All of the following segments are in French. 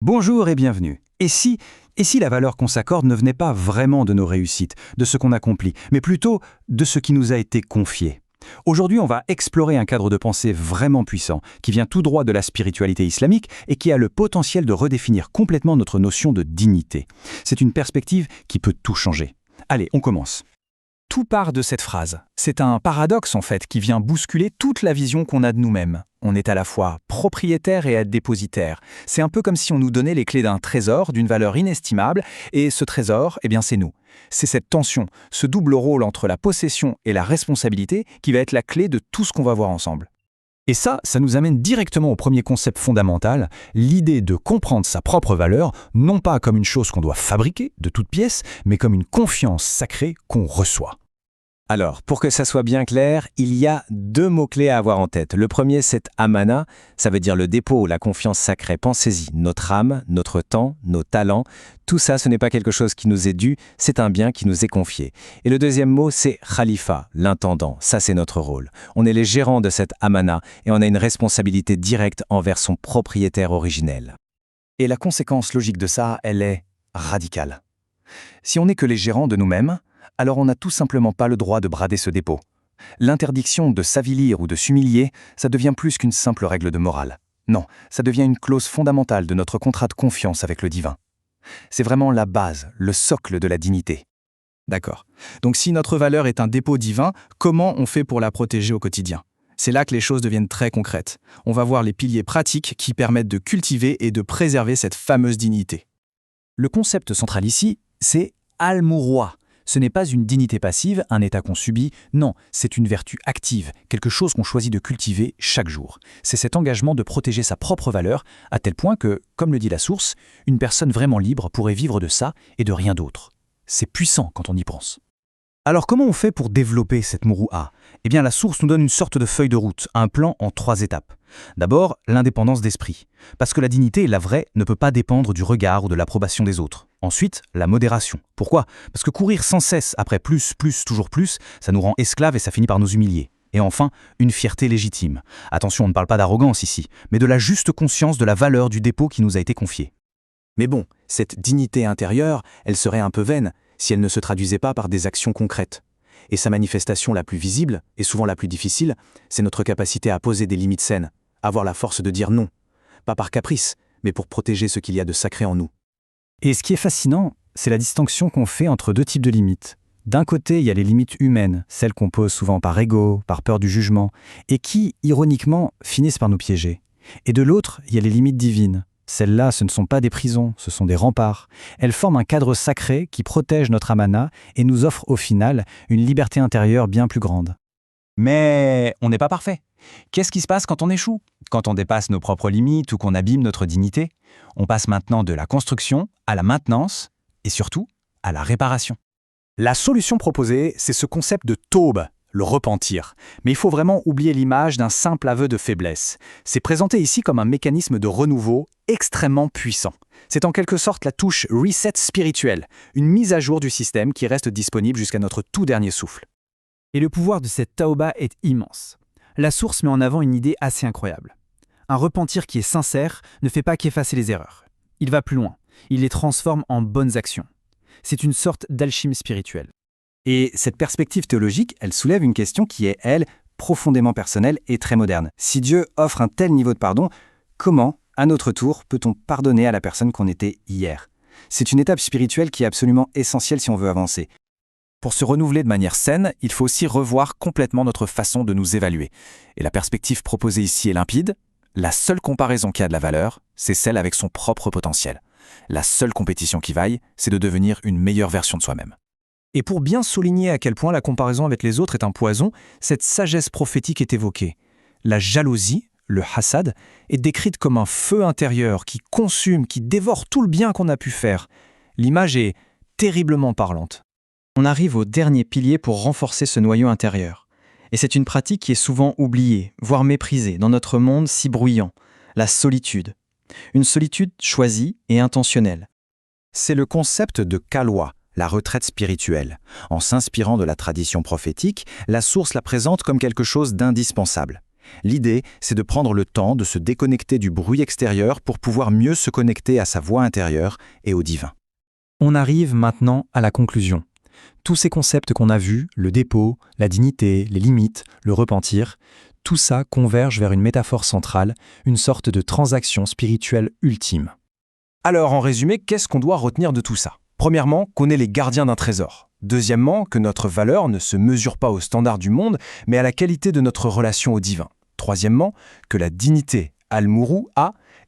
Bonjour et bienvenue. Et si la valeur qu'on s'accorde ne venait pas vraiment de nos réussites, de ce qu'on accomplit, mais plutôt de ce qui nous a été confié? Aujourd'hui, on va explorer un cadre de pensée vraiment puissant, qui vient tout droit de la spiritualité islamique et qui a le potentiel de redéfinir complètement notre notion de dignité. C'est une perspective qui peut tout changer. Allez, on commence. Tout part de cette phrase. C'est un paradoxe en fait qui vient bousculer toute la vision qu'on a de nous-mêmes. On est à la fois propriétaire et dépositaire. C'est un peu comme si on nous donnait les clés d'un trésor d'une valeur inestimable, et ce trésor, c'est nous. C'est cette tension, ce double rôle entre la possession et la responsabilité qui va être la clé de tout ce qu'on va voir ensemble. Et ça nous amène directement au premier concept fondamental, l'idée de comprendre sa propre valeur, non pas comme une chose qu'on doit fabriquer de toutes pièces, mais comme une confiance sacrée qu'on reçoit. Alors, pour que ça soit bien clair, il y a deux mots-clés à avoir en tête. Le premier, c'est amana, ça veut dire le dépôt, la confiance sacrée. Pensez-y, notre âme, notre temps, nos talents, tout ça, ce n'est pas quelque chose qui nous est dû, c'est un bien qui nous est confié. Et le deuxième mot, c'est khalifa, l'intendant. Ça, c'est notre rôle. On est les gérants de cette amana et on a une responsabilité directe envers son propriétaire originel. Et la conséquence logique de ça, elle est radicale. Si on n'est que les gérants de nous-mêmes, alors on n'a tout simplement pas le droit de brader ce dépôt. L'interdiction de s'avilir ou de s'humilier, ça devient plus qu'une simple règle de morale. Non, ça devient une clause fondamentale de notre contrat de confiance avec le divin. C'est vraiment la base, le socle de la dignité. D'accord. Donc si notre valeur est un dépôt divin, comment on fait pour la protéger au quotidien? C'est là que les choses deviennent très concrètes. On va voir les piliers pratiques qui permettent de cultiver et de préserver cette fameuse dignité. Le concept central ici, c'est al-mouroua. Ce n'est pas une dignité passive, un état qu'on subit, non, c'est une vertu active, quelque chose qu'on choisit de cultiver chaque jour. C'est cet engagement de protéger sa propre valeur, à tel point que, comme le dit la source, une personne vraiment libre pourrait vivre de ça et de rien d'autre. C'est puissant quand on y pense. Alors comment on fait pour développer cette mouroua? La source nous donne une sorte de feuille de route, un plan en 3 étapes. D'abord, l'indépendance d'esprit, parce que la dignité, la vraie, ne peut pas dépendre du regard ou de l'approbation des autres. Ensuite, la modération. Pourquoi? Parce que courir sans cesse après plus, toujours plus, ça nous rend esclaves et ça finit par nous humilier. Et enfin, une fierté légitime. Attention, on ne parle pas d'arrogance ici, mais de la juste conscience de la valeur du dépôt qui nous a été confié. Mais bon, cette dignité intérieure, elle serait un peu vaine si elle ne se traduisait pas par des actions concrètes. Et sa manifestation la plus visible, et souvent la plus difficile, c'est notre capacité à poser des limites saines, avoir la force de dire non. Pas par caprice, mais pour protéger ce qu'il y a de sacré en nous. Et ce qui est fascinant, c'est la distinction qu'on fait entre 2 types de limites. D'un côté, il y a les limites humaines, celles qu'on pose souvent par ego, par peur du jugement, et qui, ironiquement, finissent par nous piéger. Et de l'autre, il y a les limites divines. Celles-là, ce ne sont pas des prisons, ce sont des remparts. Elles forment un cadre sacré qui protège notre amana et nous offre au final une liberté intérieure bien plus grande. Mais on n'est pas parfait. Qu'est-ce qui se passe quand on échoue? Quand on dépasse nos propres limites ou qu'on abîme notre dignité? On passe maintenant de la construction à la maintenance et surtout à la réparation. La solution proposée, c'est ce concept de taube, le repentir. Mais il faut vraiment oublier l'image d'un simple aveu de faiblesse. C'est présenté ici comme un mécanisme de renouveau extrêmement puissant. C'est en quelque sorte la touche reset spirituelle, une mise à jour du système qui reste disponible jusqu'à notre tout dernier souffle. Et le pouvoir de cette taoba est immense. La source met en avant une idée assez incroyable. Un repentir qui est sincère ne fait pas qu'effacer les erreurs. Il va plus loin. Il les transforme en bonnes actions. C'est une sorte d'alchimie spirituelle. Et cette perspective théologique, elle soulève une question qui est, elle, profondément personnelle et très moderne. Si Dieu offre un tel niveau de pardon, comment, à notre tour, peut-on pardonner à la personne qu'on était hier? C'est une étape spirituelle qui est absolument essentielle si on veut avancer. Pour se renouveler de manière saine, il faut aussi revoir complètement notre façon de nous évaluer. Et la perspective proposée ici est limpide. La seule comparaison qui a de la valeur, c'est celle avec son propre potentiel. La seule compétition qui vaille, c'est de devenir une meilleure version de soi-même. Et pour bien souligner à quel point la comparaison avec les autres est un poison, cette sagesse prophétique est évoquée. La jalousie, le hasad, est décrite comme un feu intérieur qui consume, qui dévore tout le bien qu'on a pu faire. L'image est terriblement parlante. On arrive au dernier pilier pour renforcer ce noyau intérieur. Et c'est une pratique qui est souvent oubliée, voire méprisée, dans notre monde si bruyant, la solitude. Une solitude choisie et intentionnelle. C'est le concept de khalwa, la retraite spirituelle. En s'inspirant de la tradition prophétique, la source la présente comme quelque chose d'indispensable. L'idée, c'est de prendre le temps de se déconnecter du bruit extérieur pour pouvoir mieux se connecter à sa voix intérieure et au divin. On arrive maintenant à la conclusion. Tous ces concepts qu'on a vus, le dépôt, la dignité, les limites, le repentir, tout ça converge vers une métaphore centrale, une sorte de transaction spirituelle ultime. Alors, en résumé, qu'est-ce qu'on doit retenir de tout ça? Premièrement, qu'on est les gardiens d'un trésor. Deuxièmement, que notre valeur ne se mesure pas aux standards du monde, mais à la qualité de notre relation au divin. Troisièmement, que la dignité, Al-Mourou,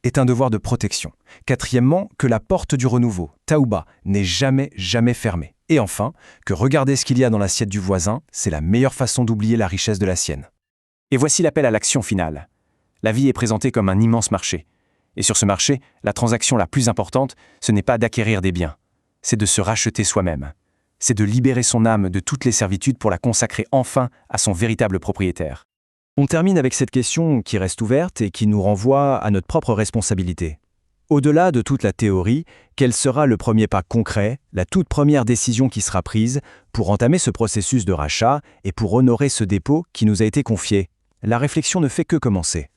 est un devoir de protection. Quatrièmement, que la porte du renouveau, Taouba, n'est jamais fermée. Et enfin, que regarder ce qu'il y a dans l'assiette du voisin, c'est la meilleure façon d'oublier la richesse de la sienne. Et voici l'appel à l'action finale. La vie est présentée comme un immense marché. Et sur ce marché, la transaction la plus importante, ce n'est pas d'acquérir des biens, c'est de se racheter soi-même. C'est de libérer son âme de toutes les servitudes pour la consacrer enfin à son véritable propriétaire. On termine avec cette question qui reste ouverte et qui nous renvoie à notre propre responsabilité. Au-delà de toute la théorie, quel sera le premier pas concret, la toute première décision qui sera prise pour entamer ce processus de rachat et pour honorer ce dépôt qui nous a été confié? La réflexion ne fait que commencer.